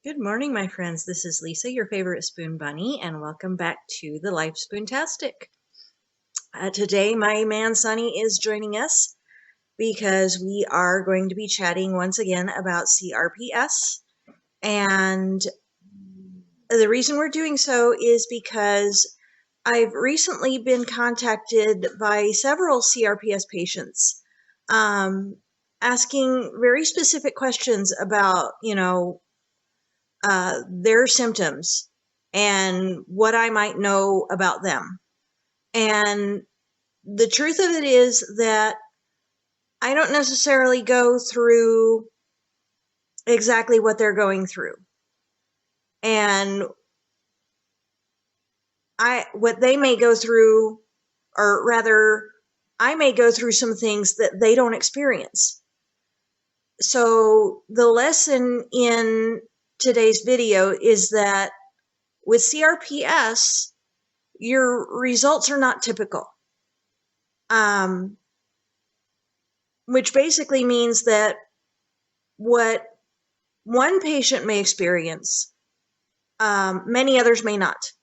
Good morning, my friends. This is Lisa, your favorite spoon bunny, and welcome back to the Life Spoontastic. Today, my man Sunny is joining us because we are going to be chatting once again about CRPS. And the reason we're doing so is because I've recently been contacted by several CRPS patients asking very specific questions about, their symptoms and what I might know about them. And the truth of it is that I don't necessarily go through exactly what they're going through. And what they may go through, or rather, I may go through some things that they don't experience. So the lesson in today's video is that with CRPS, your results are not typical. Which basically means that what one patient may experience, many others may not.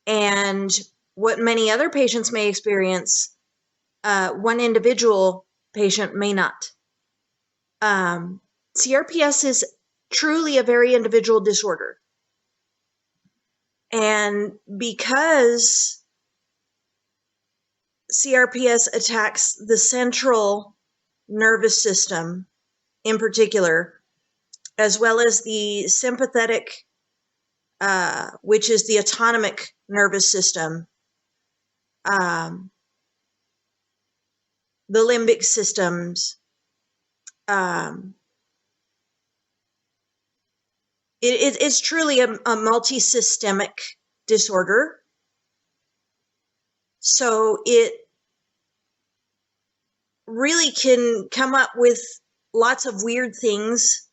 And what many other patients may experience, one individual patient may not. CRPS is truly a very individual disorder. And because CRPS attacks the central nervous system in particular, as well as the sympathetic, which is the autonomic nervous system, the limbic systems, it's truly a multi-systemic disorder. So it really can come up with lots of weird things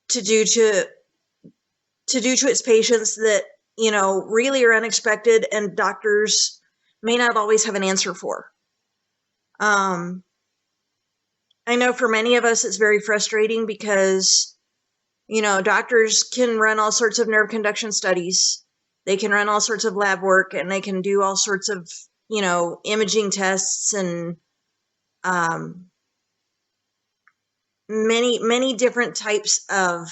to do to its patients that, really are unexpected and doctors may not always have an answer for. I know for many of us it's very frustrating because, doctors can run all sorts of nerve conduction studies. They can run all sorts of lab work and they can do all sorts of, imaging tests and many different types of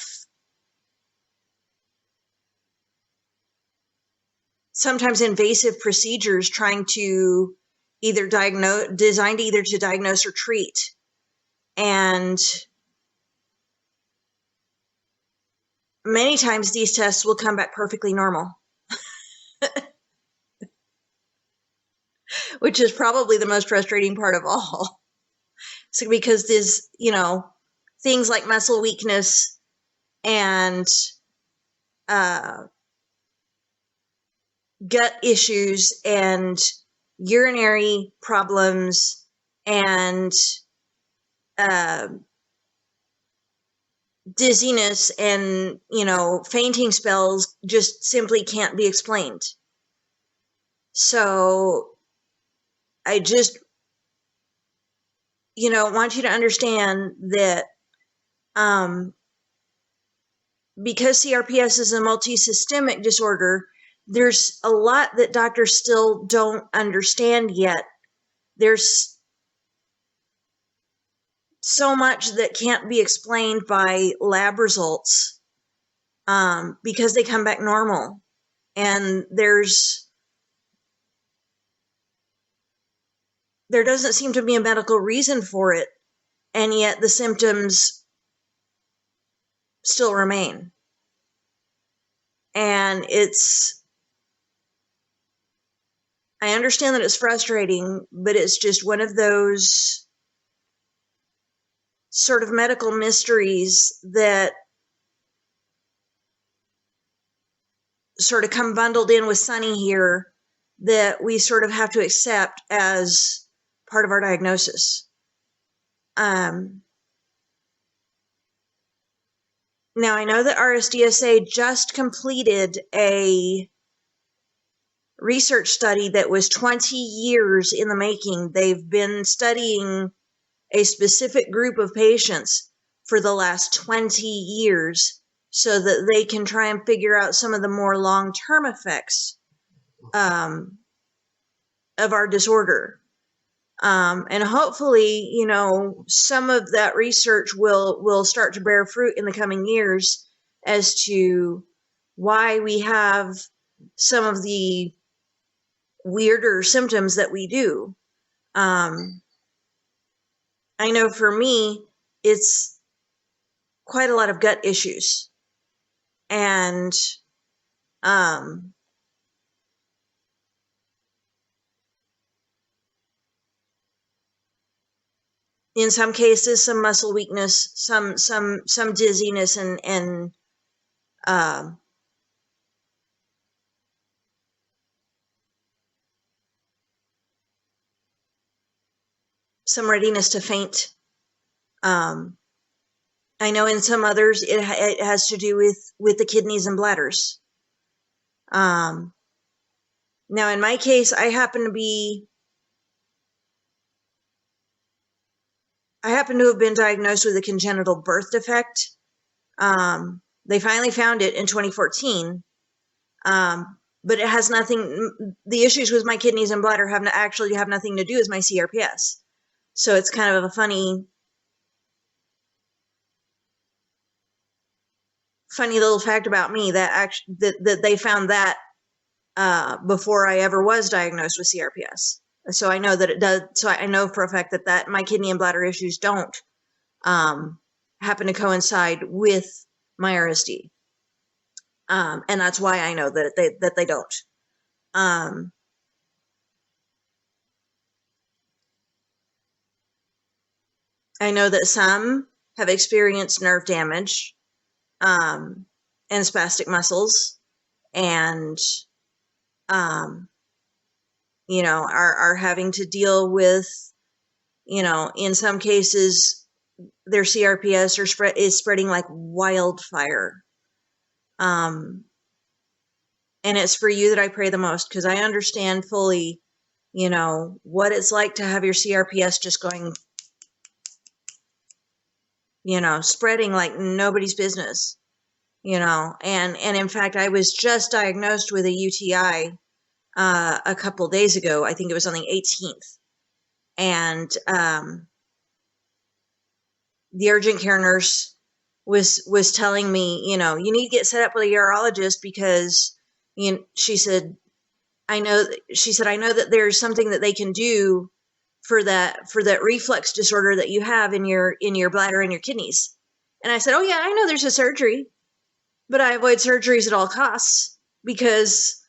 sometimes invasive procedures trying to designed either to diagnose or treat. And many times these tests will come back perfectly normal, which is probably the most frustrating part of all. So because there's, things like muscle weakness and gut issues and urinary problems and dizziness and, fainting spells just simply can't be explained. So I just, want you to understand that because CRPS is a multi-systemic disorder, there's a lot that doctors still don't understand yet. There's so much that can't be explained by lab results because they come back normal. And there doesn't seem to be a medical reason for it, and yet the symptoms still remain. And I understand that it's frustrating, but it's just one of those sort of medical mysteries that sort of come bundled in with Sunny here that we sort of have to accept as part of our diagnosis. Now, I know that rsdsa just completed a research study that was 20 years in the making. They've been studying a specific group of patients for the last 20 years so that they can try and figure out some of the more long-term effects of our disorder. And hopefully, you know, some of that research will start to bear fruit in the coming years as to why we have some of the weirder symptoms that we do. I know for me, it's quite a lot of gut issues. And in some cases, some muscle weakness, some dizziness, and some readiness to faint. I know in some others it has to do with the kidneys and bladders. Now, in my case, I happen to have been diagnosed with a congenital birth defect. They finally found it in 2014. But it has nothing, the issues with my kidneys and bladder actually have nothing to do with my CRPS. So it's kind of a funny little fact about me that they found that before I ever was diagnosed with CRPS. So I know that it does. So I know for a fact that my kidney and bladder issues don't happen to coincide with my RSD, and that's why I know that they don't. I know that some have experienced nerve damage and spastic muscles, and you know, are having to deal with, you know, in some cases their CRPS is spreading like wildfire. And it's for you that I pray the most, because I understand fully, you know, what it's like to have your CRPS just going, you know, spreading like nobody's business, you know. And in fact, I was just diagnosed with a UTI a couple days ago. I think it was on the 18th. And the urgent care nurse was telling me, you know, you need to get set up with a urologist because, you know, she said, I know that there's something that they can do for that reflux disorder that you have in your bladder and your kidneys. And I said, oh yeah, I know there's a surgery, but I avoid surgeries at all costs because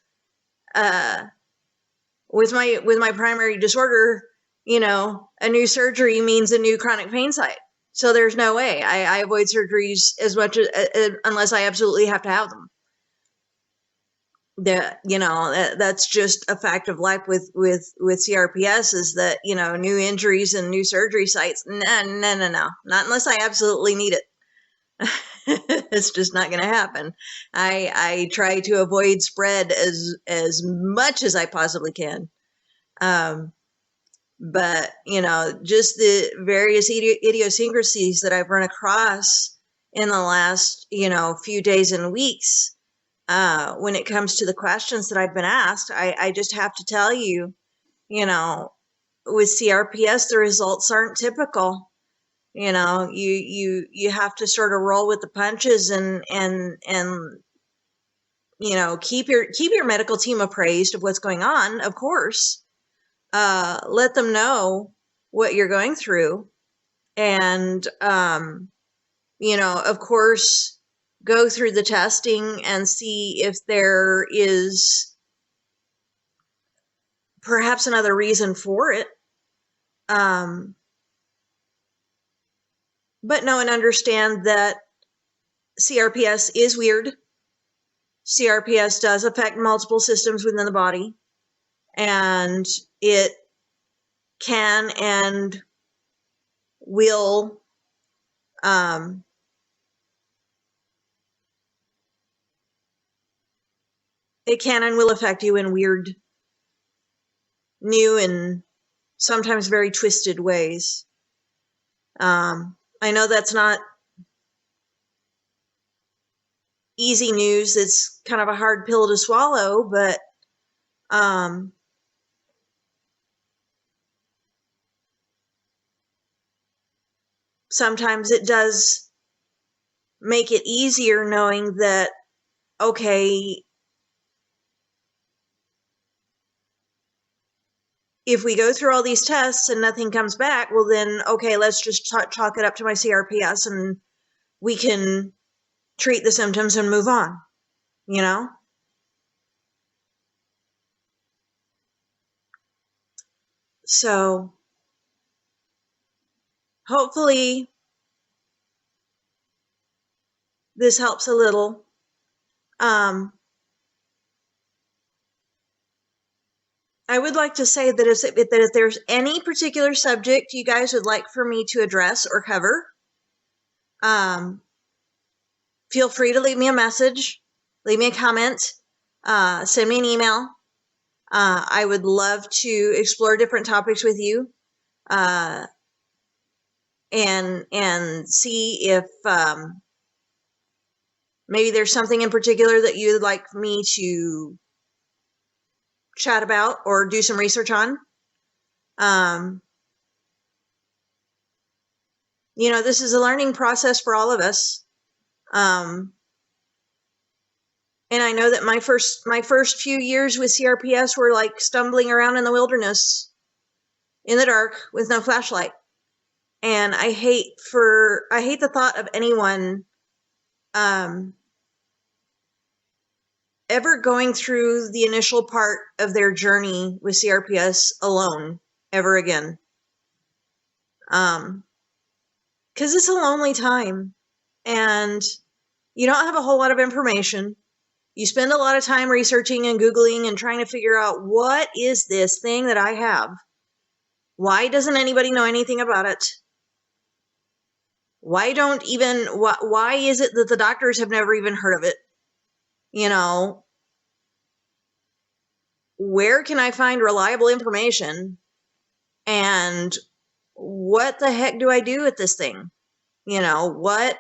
with my primary disorder, you know, a new surgery means a new chronic pain site. So there's no way. I avoid surgeries as much as unless I absolutely have to have them. That, you know, that's just a fact of life with CRPS, is that, you know, new injuries and new surgery sites. No, not unless I absolutely need it. It's just not going to happen. I try to avoid spread as much as I possibly can. But, you know, just the various idiosyncrasies that I've run across in the last, you know, few days and weeks, when it comes to the questions that I've been asked, I just have to tell you, you know, with CRPS, the results aren't typical. You know, you have to sort of roll with the punches and you know, keep your medical team appraised of what's going on, of course. Let them know what you're going through, and you know, of course, go through the testing and see if there is perhaps another reason for it. But know and understand that CRPS is weird. CRPS does affect multiple systems within the body, and it can and will affect you in weird, new, and sometimes very twisted ways. I know that's not easy news. It's kind of a hard pill to swallow, but sometimes it does make it easier knowing that, okay, if we go through all these tests and nothing comes back, well then, okay, let's just chalk it up to my CRPS and we can treat the symptoms and move on, you know? So hopefully this helps a little. I would like to say that if there's any particular subject you guys would like for me to address or cover, feel free to leave me a message, leave me a comment, send me an email. I would love to explore different topics with you, and see if maybe there's something in particular that you'd like me to chat about or do some research on. You know, this is a learning process for all of us. And I know that my first few years with CRPS were like stumbling around in the wilderness in the dark with no flashlight. And I hate the thought of anyone ever going through the initial part of their journey with CRPS alone ever again. Because it's a lonely time and you don't have a whole lot of information. You spend a lot of time researching and Googling and trying to figure out, what is this thing that I have? Why doesn't anybody know anything about it? Why is it that the doctors have never even heard of it? You know, where can I find reliable information? And what the heck do I do with this thing? You know, what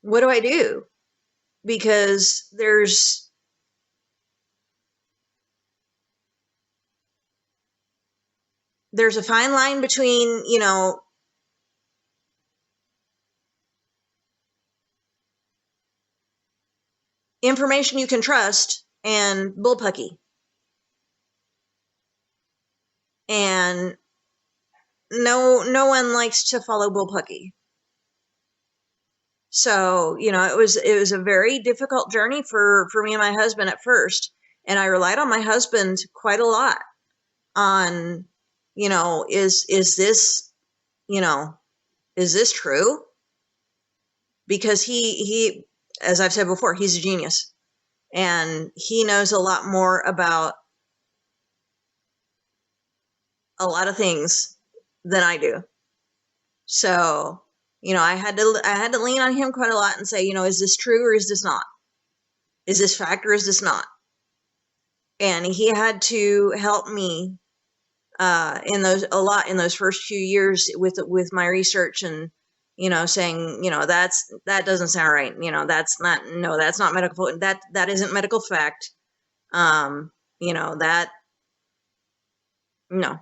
do I do? Because there's a fine line between, you know, information you can trust and bullpucky. And no one likes to follow bullpucky. So, you know, it was a very difficult journey for me and my husband at first. And I relied on my husband quite a lot on, you know, is this, you know, is this true? Because he, as I've said before, he's a genius and he knows a lot more about a lot of things than I do. So, you know, I had to lean on him quite a lot and say, you know, is this true or is this not? Is this fact or is this not? And he had to help me in those first few years with my research and, you know, saying, you know, that doesn't sound right. You know, that's not medical. That isn't medical fact. You know, that, no.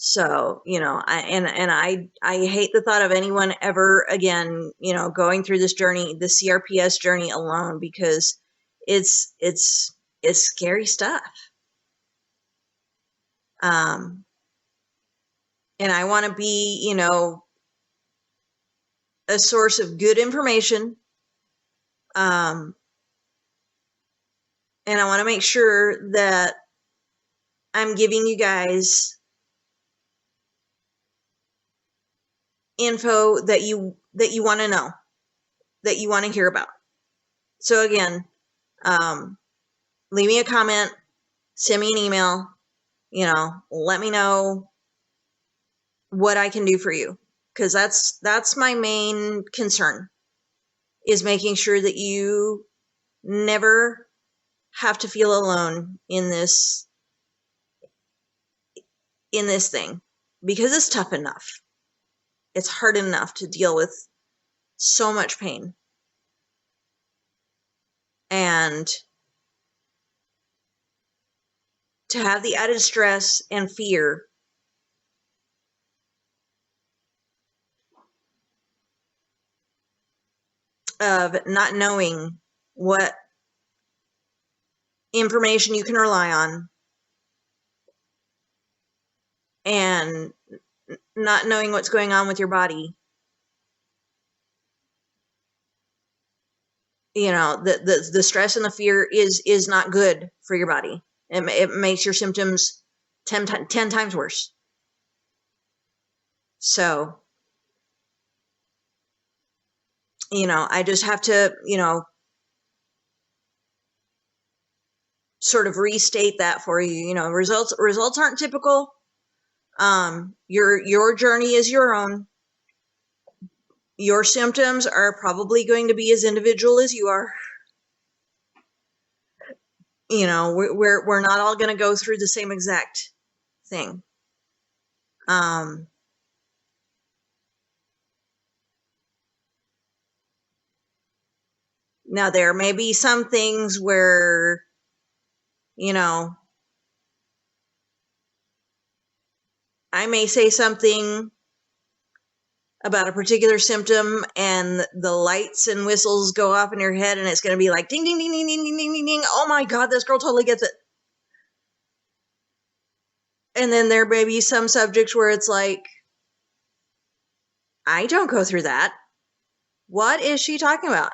So, you know, I hate the thought of anyone ever again, you know, going through this journey, the CRPS journey alone, because it's scary stuff. And I want to be, you know, a source of good information. And I want to make sure that I'm giving you guys info that you want to know, that you want to hear about. So again, leave me a comment, send me an email, you know, let me know what I can do for you. Because that's my main concern, is making sure that you never have to feel alone in this thing, because it's tough enough. It's hard enough to deal with so much pain. And to have the added stress and fear of not knowing what information you can rely on, and not knowing what's going on with your body, you know, the stress and the fear is not good for your body. It makes your symptoms 10 times worse. So, you know, I just have to, you know, sort of restate that for you. You know, results aren't typical. Your journey is your own. Your symptoms are probably going to be as individual as you are. You know, we're not all going to go through the same exact thing. Now there may be some things where, you know, I may say something about a particular symptom and the lights and whistles go off in your head, and it's going to be like ding, ding, ding, ding, ding, ding, ding, ding, ding. Oh my God, this girl totally gets it. And then there may be some subjects where it's like, I don't go through that. What is she talking about?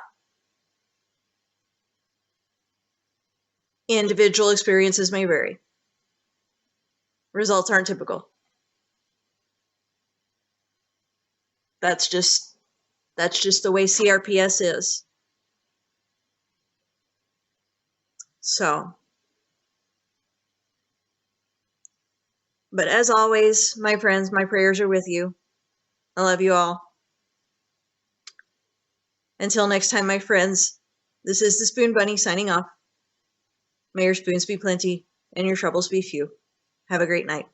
Individual experiences may vary. Results aren't typical. That's just the way CRPS is. So, but as always, my friends, my prayers are with you. I love you all. Until next time, my friends, this is the Spoon Bunny signing off. May your spoons be plenty and your troubles be few. Have a great night.